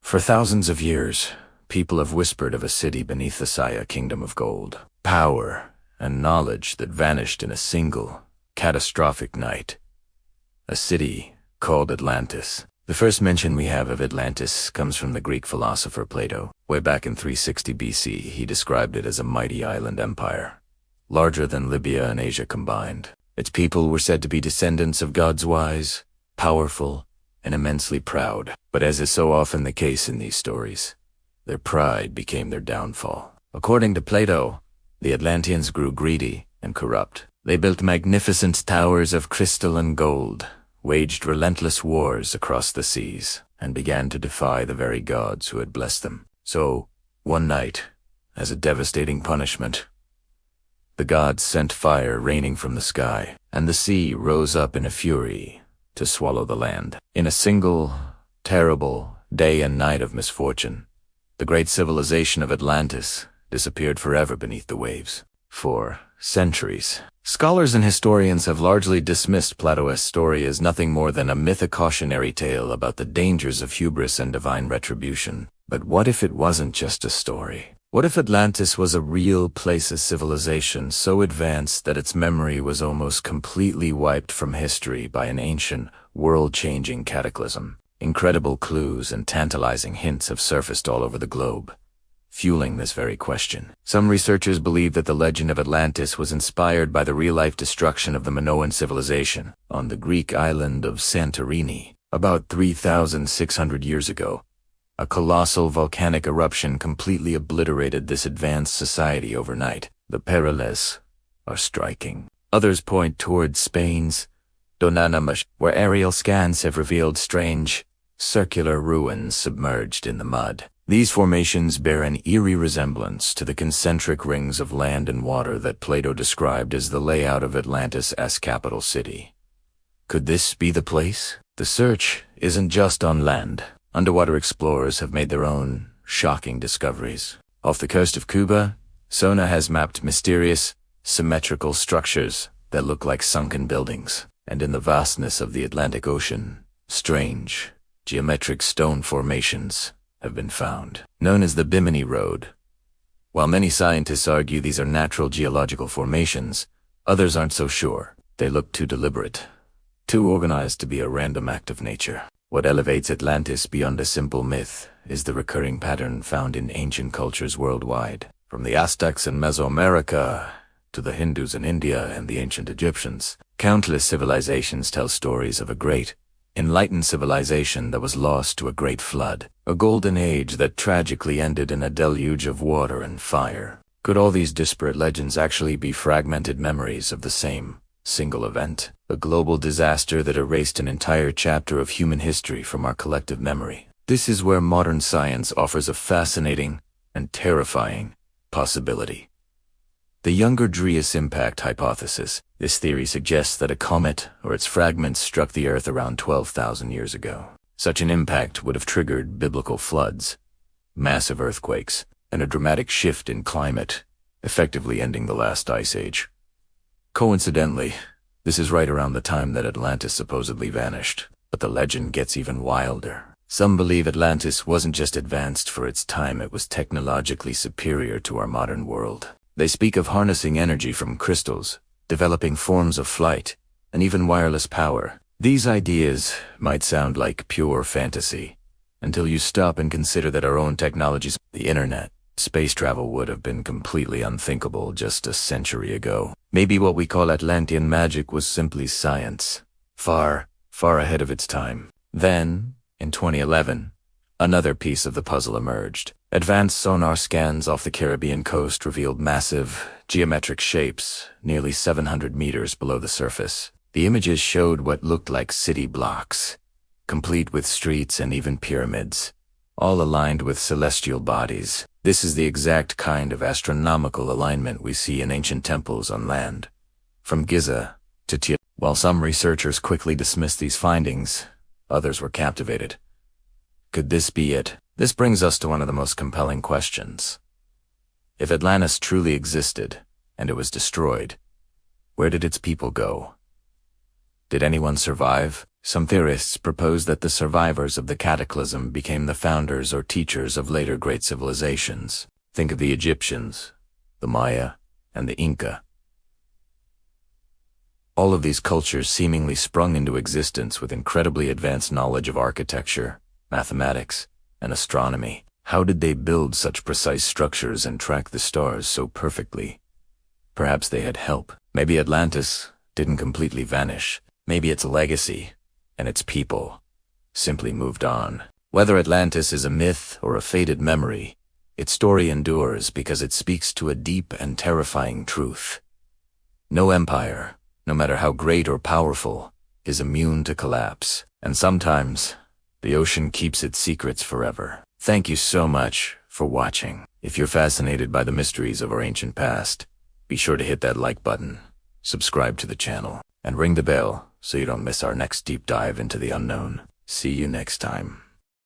For thousands of years, people have whispered of a city beneath the Saya kingdom of gold. Power and knowledge that vanished in a single, catastrophic night. A city called Atlantis. The first mention we have of Atlantis comes from the Greek philosopher Plato. Way back in 360 BC, he described it as a mighty island empire, larger than Libya and Asia combined. Its people were said to be descendants of gods wise, powerful, and immensely proud. But as is so often the case in these stories, their pride became their downfall. According to Plato, the Atlanteans grew greedy and corrupt. They built magnificent towers of crystal and gold, waged relentless wars across the seas, and began to defy the very gods who had blessed them. So, one night, as a devastating punishment, the gods sent fire raining from the sky, and the sea rose up in a fury to swallow the land. In a single, terrible day and night of misfortune, the great civilization of Atlantis disappeared forever beneath the waves. For centuries, scholars and historians have largely dismissed Plato's story as nothing more than a myth-cautionary tale about the dangers of hubris and divine retribution. But what if it wasn't just a story? What if Atlantis was a real place of civilization so advanced that its memory was almost completely wiped from history by an ancient, world-changing cataclysm? Incredible clues and tantalizing hints have surfaced all over the globe, fueling this very question. Some researchers believe that the legend of Atlantis was inspired by the real-life destruction of the Minoan civilization on the Greek island of Santorini. About 3,600 years ago, a colossal volcanic eruption completely obliterated this advanced society overnight. The parallels are striking. Others point towards Spain's Donanamash, where aerial scans have revealed strange, circular ruins submerged in the mud. These formations bear an eerie resemblance to the concentric rings of land and water that Plato described as the layout of Atlantis' capital city. Could this be the place? The search isn't just on land. Underwater explorers have made their own shocking discoveries. Off the coast of Cuba, sonar has mapped mysterious, symmetrical structures that look like sunken buildings. And in the vastness of the Atlantic Ocean, strange, geometric stone formations have been found, known as the Bimini Road. While many scientists argue these are natural geological formations, others aren't so sure. They look too deliberate, too organized to be a random act of nature. What elevates Atlantis beyond a simple myth is the recurring pattern found in ancient cultures worldwide. From the Aztecs in Mesoamerica to the Hindus in India and the ancient Egyptians, countless civilizations tell stories of a great, enlightened civilization that was lost to a great flood, a golden age that tragically ended in a deluge of water and fire. Could all these disparate legends actually be fragmented memories of the same single event? A global disaster that erased an entire chapter of human history from our collective memory. This is where modern science offers a fascinating and terrifying possibility. The Younger Dryas impact hypothesis. This theory suggests that a comet or its fragments struck the Earth around 12,000 years ago. Such an impact would have triggered biblical floods, massive earthquakes, and a dramatic shift in climate, effectively ending the last ice age. Coincidentally, this is right around the time that Atlantis supposedly vanished. But the legend gets even wilder. Some believe Atlantis wasn't just advanced for its time, it was technologically superior to our modern world. They speak of harnessing energy from crystals, developing forms of flight, and even wireless power. These ideas might sound like pure fantasy, until you stop and consider that our own technologies, the internet, space travel would have been completely unthinkable just a century ago. Maybe what we call Atlantean magic was simply science, far, far ahead of its time. Then, in 2011, another piece of the puzzle emerged. Advanced sonar scans off the Caribbean coast revealed massive, geometric shapes nearly 700 meters below the surface. The images showed what looked like city blocks, complete with streets and even pyramids, all aligned with celestial bodies. This is the exact kind of astronomical alignment we see in ancient temples on land, from Giza to Tiamat. While some researchers quickly dismissed these findings, others were captivated. Could this be it? This brings us to one of the most compelling questions. If Atlantis truly existed, and it was destroyed, where did its people go? Did anyone survive? Some theorists propose that the survivors of the cataclysm became the founders or teachers of later great civilizations. Think of the Egyptians, the Maya, and the Inca. All of these cultures seemingly sprung into existence with incredibly advanced knowledge of architecture, mathematics, and astronomy. How did they build such precise structures and track the stars so perfectly? Perhaps they had help. Maybe Atlantis didn't completely vanish. Maybe its legacy and its people simply moved on. Whether Atlantis is a myth or a faded memory, its story endures because it speaks to a deep and terrifying truth. No empire, no matter how great or powerful, is immune to collapse. And sometimes, the ocean keeps its secrets forever. Thank you so much for watching. If you're fascinated by the mysteries of our ancient past, be sure to hit that like button, subscribe to the channel, and ring the bell so you don't miss our next deep dive into the unknown. See you next time.